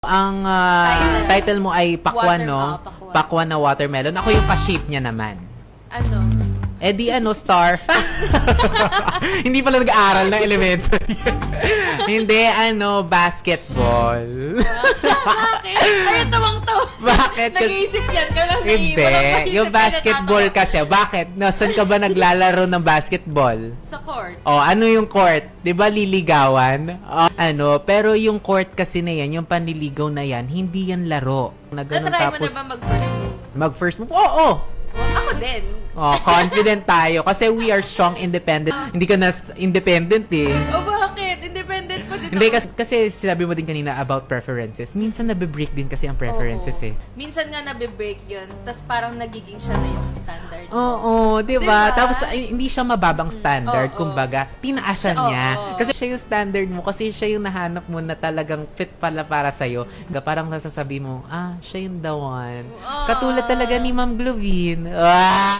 Ang title mo ay Pakwan, no? Pakwan. Pakwan na watermelon. Ako yung pa-shape niya naman. Ano? Eh di star. Hindi pala nag-aaral ng elementary. Hindi, basketball. Bakit? Ay, tawang-tawa. Bakit? Nag-iisip yan ka lang. Hindi. Yung basketball kasi, bakit? Saan ka ba naglalaro ng basketball? Sa court. Oh, ano yung court? 'Di ba liligawan? Pero yung court kasi na yan, yung panliligaw na yan, hindi yan laro. Na ganun, Na-try mo tapos na ba mag-first move? mag-first move? Oo. Ako din. Oh, confident tayo kasi we are strong, independent. Hindi ka na independent eh. O bakit? Independent ko din Hindi ako. kasi sinabi mo din kanina about preferences. Minsan nabe-break din kasi ang preferences Oo. eh. Minsan nga nabe-break yun, tas parang nagiging siya na yung standard. Oo, 'di ba? Diba? Tapos hindi siya mababang standard, Oo. kumbaga, tinaasan Oo. niya. Kasi siya yung standard mo, kasi siya yung nahanap mo na talagang fit pala para sa iyo. Parang nasasabi mo, siya yung the one. Oo. Katulad talaga ni Ma'am Glovin. Ah!